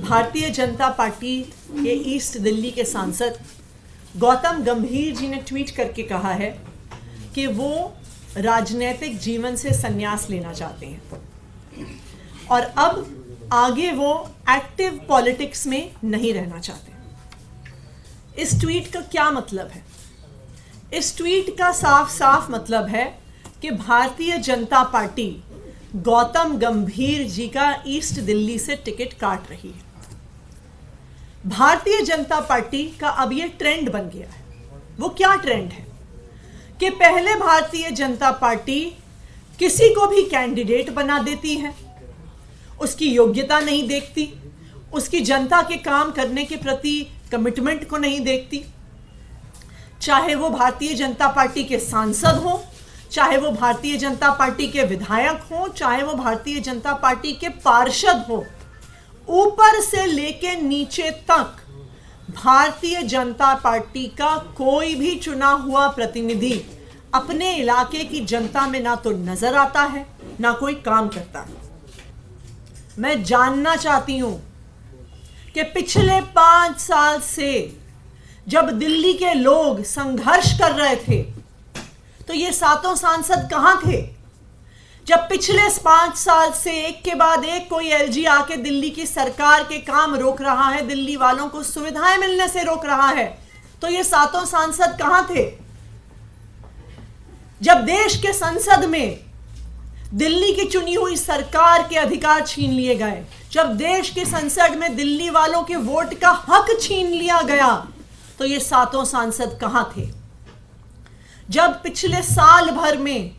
Bharatiya Janata party के east Delhi के सांसद गौतम गंभीर जी ने ट्वीट करके कहा है कि वो राजनीतिक जीवन से संन्यास लेना चाहते हैं और अब आगे वो एक्टिव पॉलिटिक्स में नहीं रहना चाहते। इस ट्वीट का क्या मतलब है? इस ट्वीट का साफ साफ मतलब है कि भारतीय जनता पार्टी गौतम गंभीर जी का ईस्ट दिल्ली से टिकट काट रही है। भारतीय जनता पार्टी का अब ये ट्रेंड बन गया है। वो क्या ट्रेंड है कि पहले भारतीय जनता पार्टी किसी को भी कैंडिडेट बना देती है, उसकी योग्यता नहीं देखती, उसकी जनता के काम करने के प्रति कमिटमेंट को नहीं देखती, चाहे वो भारतीय जनता पार्टी के सांसद हो, चाहे वो भारतीय जनता पार्टी के विधायक हो, चाहे वो भारतीय जनता पार्टी के पार्षद हो, ऊपर से लेके नीचे तक भारतीय जनता पार्टी का कोई भी चुना हुआ प्रतिनिधि अपने इलाके की जनता में ना तो नजर आता है ना कोई काम करता है। मैं जानना चाहती हूं कि पिछले 5 साल से जब दिल्ली के लोग संघर्ष कर रहे थे तो ये सातों सांसद कहां थे? जब पिछले 5 साल से एक के बाद एक कोई एलजी आके दिल्ली की सरकार के काम रोक रहा है, दिल्ली वालों को सुविधाएं मिलने से रोक रहा है, तो ये सातों सांसद कहां थे? जब देश के संसद में दिल्ली की चुनी हुई सरकार के अधिकार छीन लिए गए, जब देश के संसद में दिल्ली वालों के वोट का हक छीन लिया गया, तो ये सातों सांसद कहां थे? जब पिछले साल भर में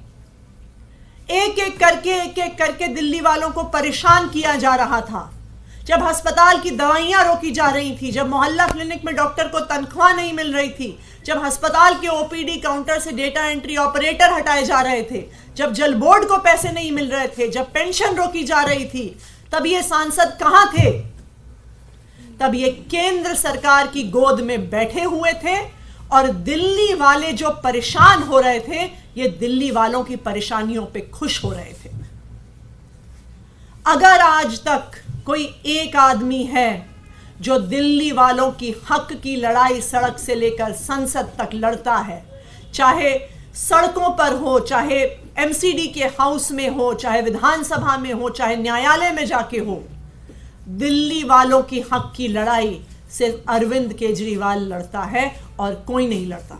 एक एक करके दिल्ली वालों को परेशान किया जा रहा था, जब अस्पताल की दवाइयां रोकी जा रही थी, जब मोहल्ला क्लिनिक में डॉक्टर को तनख्वाह नहीं मिल रही थी, जब अस्पताल के ओपीडी काउंटर से डेटा एंट्री ऑपरेटर हटाए जा रहे थे, जब जल बोर्ड को पैसे नहीं मिल रहे थे, जब पेंशन रोकी जा रही थी, तब ये सांसद कहां थे? तब ये केंद्र सरकार की गोद में बैठे हुए थे और दिल्ली वाले जो परेशान हो रहे थे, ये दिल्ली वालों की परेशानियों पे खुश हो रहे थे। अगर आज तक कोई एक आदमी है जो दिल्ली वालों की हक की लड़ाई सड़क से लेकर संसद तक लड़ता है, चाहे सड़कों पर हो, चाहे एमसीडी के हाउस में हो, चाहे विधानसभा में हो, चाहे न्यायालय में जाके हो, दिल्ली वालों की हक की लड़ाई सिर्फ अरविंद केजरीवाल लड़ता है और कोई नहीं लड़ता।